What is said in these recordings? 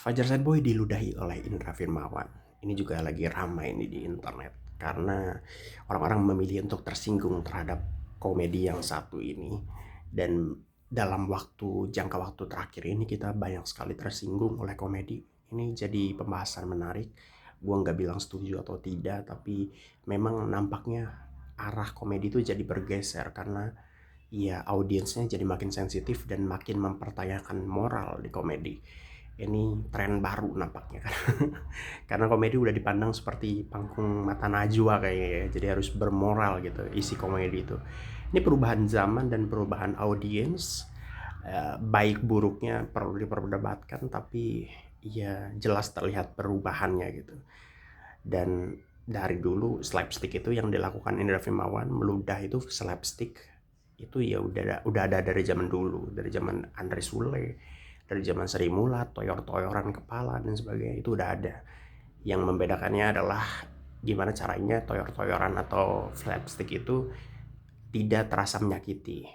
Fajar Sadboy diludahi oleh Indra Firmawan. Ini juga lagi ramai nih di internet karena orang-orang memilih untuk tersinggung terhadap komedi yang satu ini. Dan dalam jangka waktu terakhir ini kita banyak sekali tersinggung oleh komedi. Ini jadi pembahasan menarik. Gua nggak bilang setuju atau tidak, tapi memang nampaknya arah komedi itu jadi bergeser karena ya audiensnya jadi makin sensitif dan makin mempertanyakan moral di komedi. Ini tren baru nampaknya kan. Karena komedi udah dipandang seperti panggung mata najwa kayaknya ya. Jadi harus bermoral gitu isi komedi itu. Ini perubahan zaman dan perubahan audiens. Baik buruknya perlu diperdebatkan, tapi ya jelas terlihat perubahannya gitu. Dan dari dulu slapstick itu yang dilakukan Indra Firmawan, meludah itu slapstick itu ya udah ada dari zaman dulu, dari zaman Andre Sule, dari zaman Sri Mulat, toyor-toyoran kepala dan sebagainya itu udah ada. Yang membedakannya adalah gimana caranya toyor-toyoran atau slapstick itu tidak terasa menyakiti.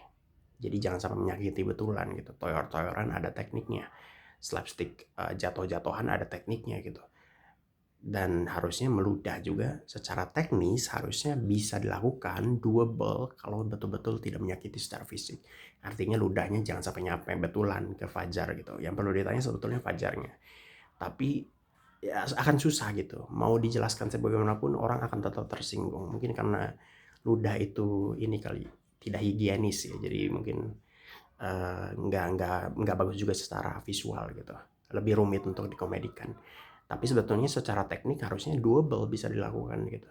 Jadi jangan sampai menyakiti betulan gitu. Toyor-toyoran ada tekniknya. Slapstick jatuh-jatuhan ada tekniknya gitu. Dan harusnya meludah juga secara teknis harusnya bisa dilakukan doable kalau betul-betul tidak menyakiti secara fisik. Artinya ludahnya jangan sampai nyampe betulan ke Fajar gitu. Yang perlu ditanya sebetulnya Fajarnya. Tapi ya akan susah gitu. Mau dijelaskan sebagaimanapun orang akan tetap tersinggung. Mungkin karena ludah itu ini kali tidak higienis ya. Jadi mungkin nggak bagus juga secara visual gitu. Lebih rumit untuk dikomedikan. Tapi sebetulnya secara teknik harusnya doable bisa dilakukan gitu.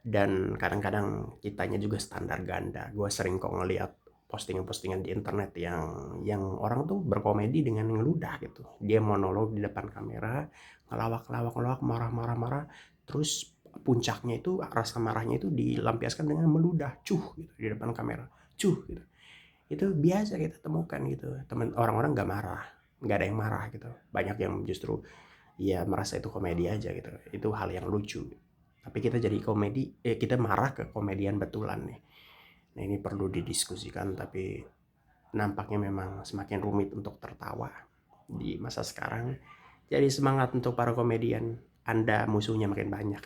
Dan kadang-kadang kitanya juga standar ganda. Gue sering kok ngeliat postingan-postingan di internet yang orang tuh berkomedi dengan ngeludah gitu. Dia monolog di depan kamera, ngelawak, marah, terus puncaknya itu rasa marahnya itu dilampiaskan dengan meludah, cuh gitu di depan kamera, cuh gitu. Itu biasa kita temukan gitu. Temen orang-orang nggak ada yang marah gitu. Banyak yang justru ya merasa itu komedi aja gitu. Itu hal yang lucu. Tapi kita jadi kita marah ke komedian betulan nih. Nah ini perlu didiskusikan, tapi nampaknya memang semakin rumit untuk tertawa di masa sekarang. Jadi semangat untuk para komedian. Anda musuhnya makin banyak.